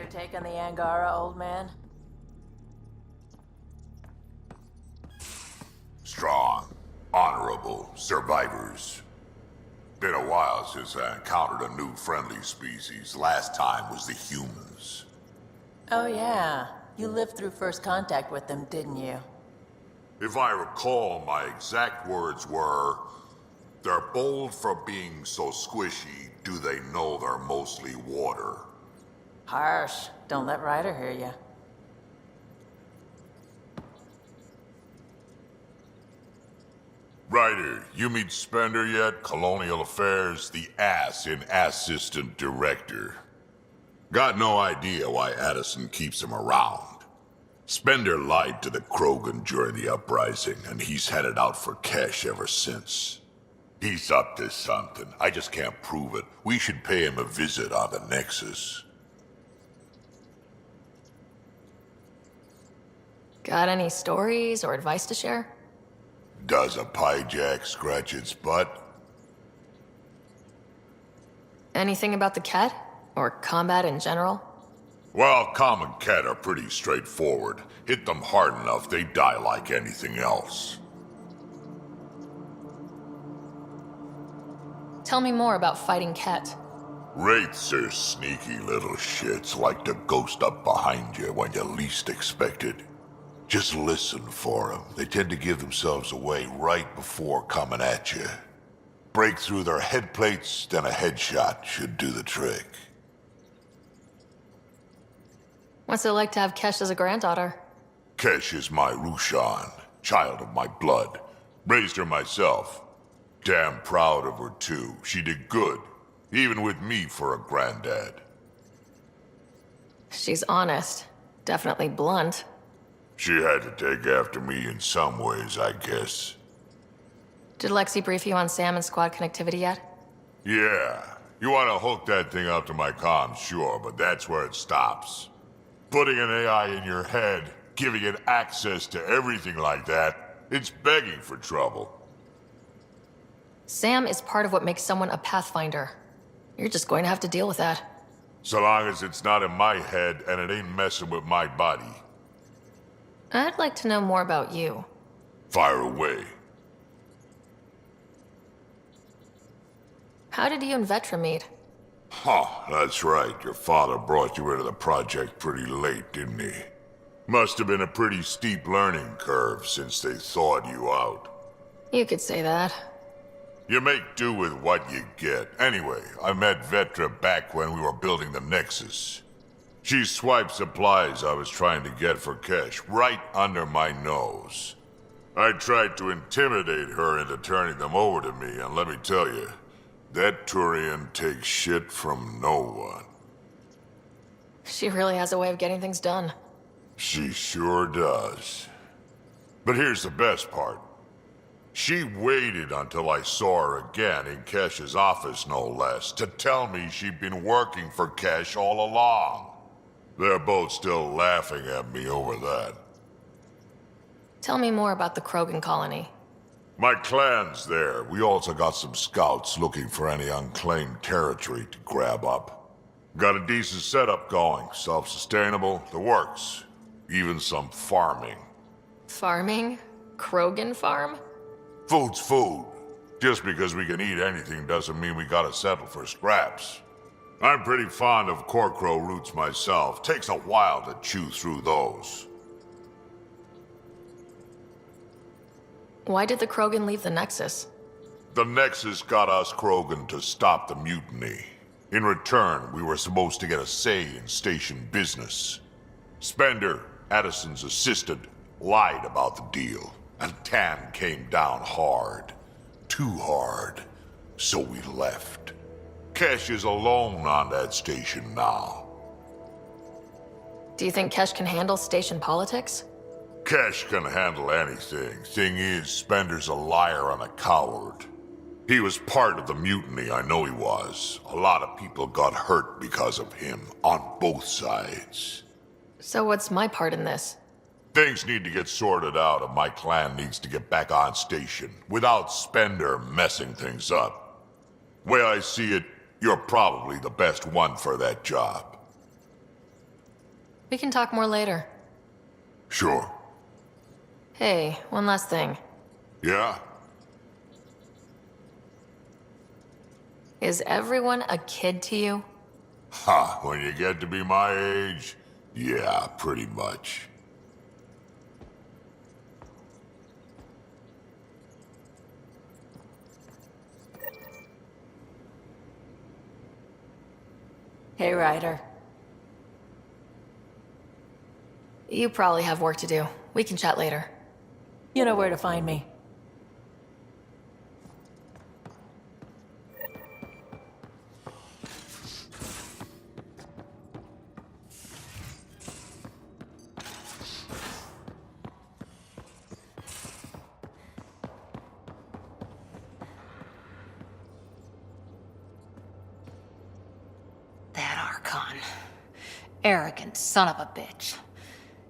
your take on the Angara, old man? Strong, honorable survivors. Been a while since I encountered a new friendly species. Last time was the humans. Oh yeah, you lived through first contact with them, didn't you? If I recall, my exact words were, "They're bold for being so squishy, do they know they're mostly water?" Harsh. Don't let Ryder hear you. Ryder, you meet Spender yet? Colonial Affairs, the ass in Assistant Director. Got no idea why Addison keeps him around. Spender lied to the Krogan during the uprising, and he's headed out for cash ever since. He's up to something. I just can't prove it. We should pay him a visit on the Nexus. Got any stories or advice to share? Does a pyjak scratch its butt? Anything about the Ket? Or combat in general? Well, common cat are pretty straightforward. Hit them hard enough, they die like anything else. Tell me more about fighting Ket. Wraiths are sneaky little shits, like to ghost up behind you when you least expect it. Just listen for them. They tend to give themselves away right before coming at you. Break through their head plates, then a headshot should do the trick. What's it like to have Kesh as a granddaughter? Kesh is my Rushan, child of my blood. Raised her myself. Damn proud of her too. She did good, even with me for a granddad. She's honest. Definitely blunt. She had to take after me in some ways, I guess. Did Lexi brief you on Sam and squad connectivity yet? Yeah. You want to hook that thing up to my comms, sure, but that's where it stops. Putting an AI in your head, giving it access to everything like that, it's begging for trouble. Sam is part of what makes someone a Pathfinder. You're just going to have to deal with that. So long as it's not in my head and it ain't messing with my body. I'd like to know more about you. Fire away. How did you and Vetra meet? Huh, that's right. Your father brought you into the project pretty late, didn't he? Must have been a pretty steep learning curve since they thawed you out. You could say that. You make do with what you get. Anyway, I met Vetra back when we were building the Nexus. She swiped supplies I was trying to get for Kesh right under my nose. I tried to intimidate her into turning them over to me, and let me tell you, that Turian takes shit from no one. She really has a way of getting things done. She sure does. But here's the best part. She waited until I saw her again in Kesh's office, no less, to tell me she'd been working for Kesh all along. They're both still laughing at me over that. Tell me more about the Krogan colony. My clan's there. We also got some scouts looking for any unclaimed territory to grab up. Got a decent setup going. Self-sustainable, the works. Even some farming. Farming? Krogan farm? Food's food. Just because we can eat anything doesn't mean we gotta settle for scraps. I'm pretty fond of Corcrow roots myself. Takes a while to chew through those. Why did the Krogan leave the Nexus? The Nexus got us Krogan to stop the mutiny. In return, we were supposed to get a say in station business. Spender, Addison's assistant, lied about the deal, and Tan came down hard. Too hard. So we left. Kesh is alone on that station now. Do you think Kesh can handle station politics? Kesh can handle anything. Thing is, Spender's a liar and a coward. He was part of the mutiny, I know he was. A lot of people got hurt because of him, on both sides. So what's my part in this? Things need to get sorted out and my clan needs to get back on station, without Spender messing things up. Way I see it, you're probably the best one for that job. We can talk more later. Sure. Hey, one last thing. Yeah? Is everyone a kid to you? Ha, when you get to be my age, yeah, pretty much. Hey, Ryder. You probably have work to do. We can chat later. You know where to find me. That Archon. Arrogant son of a bitch.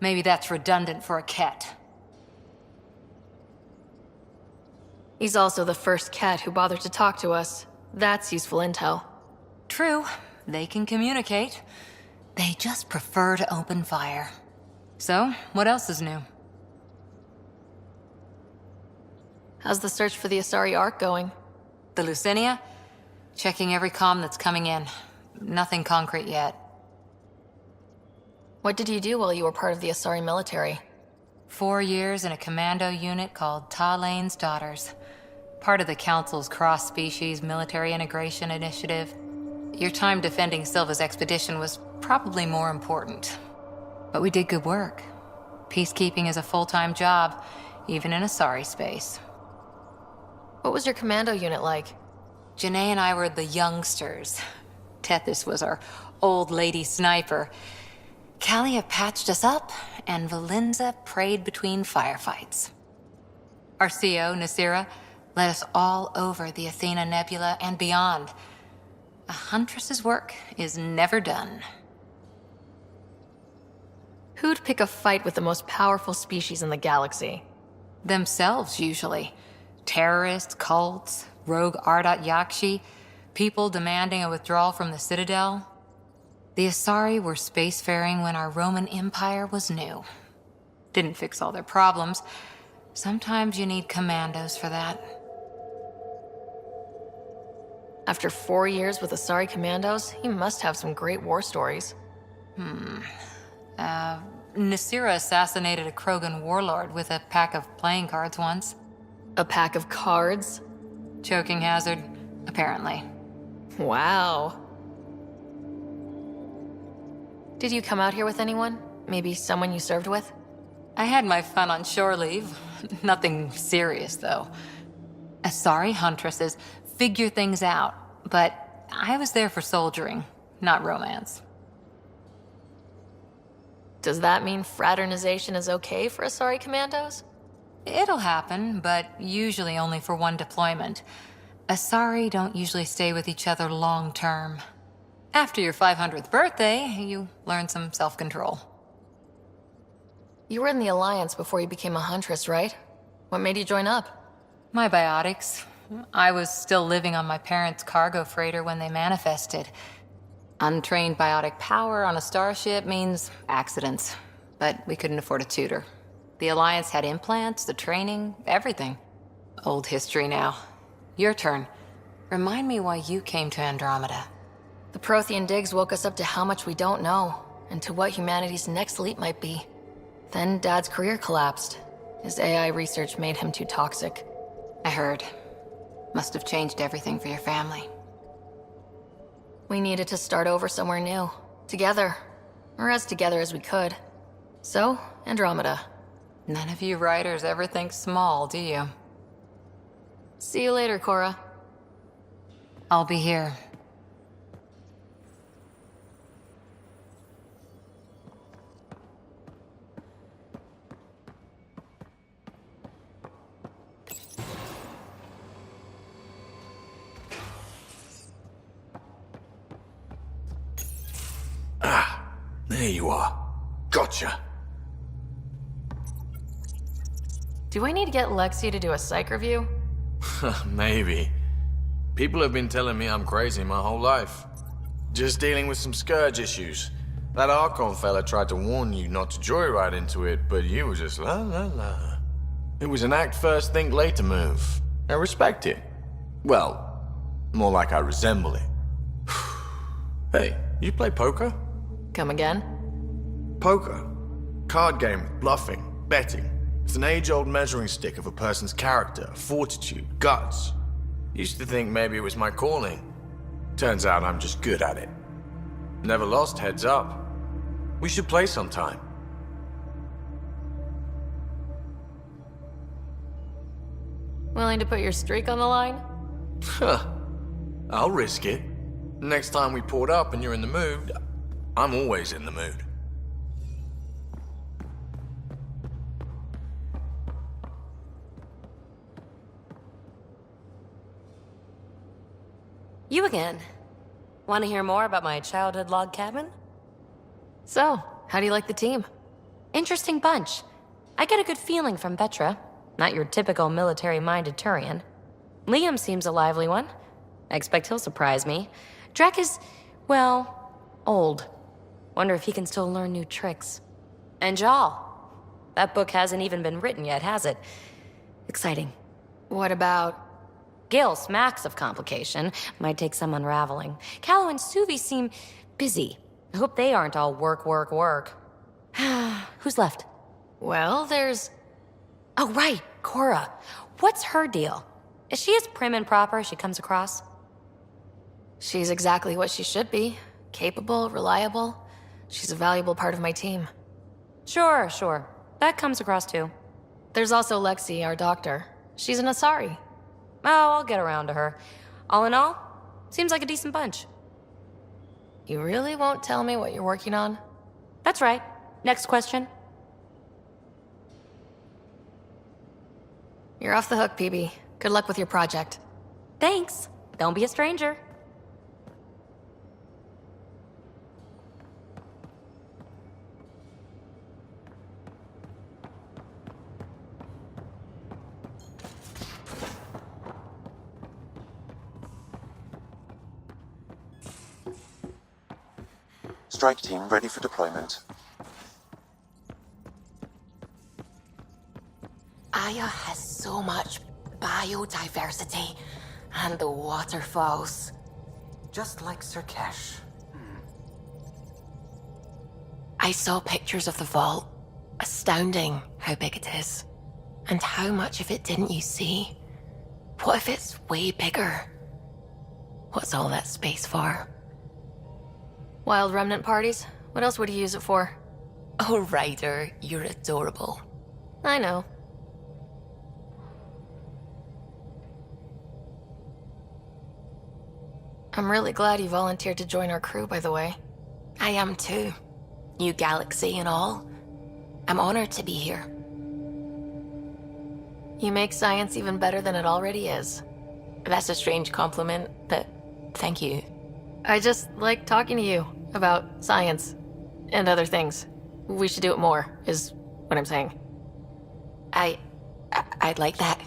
Maybe that's redundant for a cat. He's also the first cat who bothered to talk to us. That's useful intel. True, they can communicate. They just prefer to open fire. So, what else is new? How's the search for the Asari Ark going? The Lucinia? Checking every comm that's coming in. Nothing concrete yet. What did you do while you were part of the Asari military? 4 years in a commando unit called Ta Lane's Daughters. Part of the Council's cross-species military integration initiative. Your time defending Silva's expedition was probably more important. But we did good work. Peacekeeping is a full-time job, even in Asari space. What was your commando unit like? Janae and I were the youngsters. Tethys was our old lady sniper. Kalia patched us up, and Valenza prayed between firefights. Our CO, Nasira, led us all over the Athena Nebula and beyond. A huntress's work is never done. Who'd pick a fight with the most powerful species in the galaxy? Themselves, usually. Terrorists, cults, rogue Ardat Yakshi, people demanding a withdrawal from the Citadel. The Asari were spacefaring when our Roman Empire was new. Didn't fix all their problems. Sometimes you need commandos for that. After 4 years with Asari commandos, you must have some great war stories. Nasira assassinated a Krogan warlord with a pack of playing cards once. A pack of cards? Choking hazard, apparently. Wow. Did you come out here with anyone? Maybe someone you served with? I had my fun on shore leave. Nothing serious, though. Asari huntresses figure things out, but I was there for soldiering, not romance. Does that mean fraternization is okay for Asari commandos? It'll happen, but usually only for one deployment. Asari don't usually stay with each other long term. After your 500th birthday, you learn some self-control. You were in the Alliance before you became a huntress, right? What made you join up? My biotics. I was still living on my parents' cargo freighter when they manifested. Untrained biotic power on a starship means accidents, but we couldn't afford a tutor. The Alliance had implants, the training, everything. Old history now. Your turn. Remind me why you came to Andromeda. The Prothean digs woke us up to how much we don't know, and to what humanity's next leap might be. Then Dad's career collapsed. His AI research made him too toxic. I heard. Must have changed everything for your family. We needed to start over somewhere new. Together. Or as together as we could. So, Andromeda. None of you writers ever think small, do you? See you later, Cora. I'll be here. There you are. Gotcha. Do I need to get Lexi to do a psych review? Maybe. People have been telling me I'm crazy my whole life. Just dealing with some scourge issues. That Archon fella tried to warn you not to joyride into it, but you were just la la la. It was an act first, think later move. I respect it. Well, more like I resemble it. Hey, you play poker? Come again? Poker. Card game with bluffing, betting. It's an age-old measuring stick of a person's character, fortitude, guts. Used to think maybe it was my calling. Turns out I'm just good at it. Never lost heads up. We should play sometime. Willing to put your streak on the line? Huh. I'll risk it. Next time we port up and you're in the mood, I'm always in the mood. You again. Want to hear more about my childhood log cabin? So, how do you like the team? Interesting bunch. I get a good feeling from Vetra. Not your typical military-minded Turian. Liam seems a lively one. I expect he'll surprise me. Drek is, well, old. Wonder if he can still learn new tricks. And Jal. That book hasn't even been written yet, has it? Exciting. What about... Gil smacks of complication. Might take some unraveling. Callow and Suvi seem busy. I hope they aren't all work, work, work. Who's left? Well, there's... Oh, right, Cora. What's her deal? Is she as prim and proper as she comes across? She's exactly what she should be. Capable, reliable. She's a valuable part of my team. Sure. That comes across too. There's also Lexi, our doctor. She's an Asari. Oh, I'll get around to her. All in all, seems like a decent bunch. You really won't tell me what you're working on? That's right. Next question. You're off the hook, PB. Good luck with your project. Thanks. Don't be a stranger. Strike team ready for deployment. Aya has so much biodiversity and the waterfalls. Just like Sirkesh. I saw pictures of the vault. Astounding how big it is. And how much of it didn't you see? What if it's way bigger? What's all that space for? Wild remnant parties? What else would you use it for? Oh, Ryder, you're adorable. I know. I'm really glad you volunteered to join our crew, by the way. I am too. New galaxy and all. I'm honored to be here. You make science even better than it already is. That's a strange compliment, but thank you. I just like talking to you about science and other things. We should do it more, is what I'm saying. I'd like that.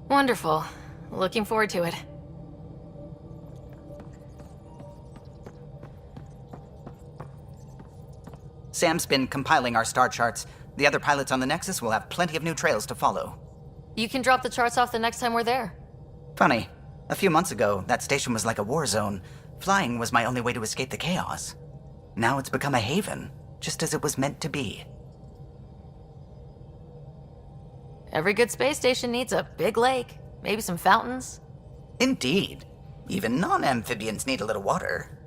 Wonderful. Looking forward to it. Sam's been compiling our star charts. The other pilots on the Nexus will have plenty of new trails to follow. You can drop the charts off the next time we're there. Funny, a few months ago, that station was like a war zone. Flying was my only way to escape the chaos. Now it's become a haven, just as it was meant to be. Every good space station needs a big lake, maybe some fountains. Indeed. Even non-amphibians need a little water.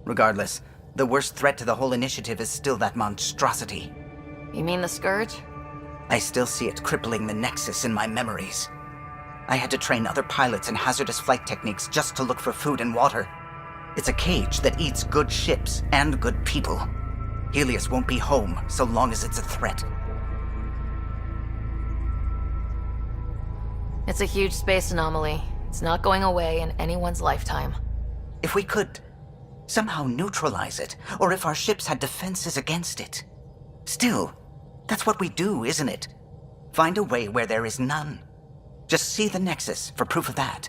Regardless, the worst threat to the whole initiative is still that monstrosity. You mean the Scourge? I still see it crippling the Nexus in my memories. I had to train other pilots in hazardous flight techniques just to look for food and water. It's a cage that eats good ships and good people. Helios won't be home so long as it's a threat. It's a huge space anomaly. It's not going away in anyone's lifetime. If we could somehow neutralize it, or if our ships had defenses against it. Still, that's what we do, isn't it? Find a way where there is none. Just see the Nexus for proof of that.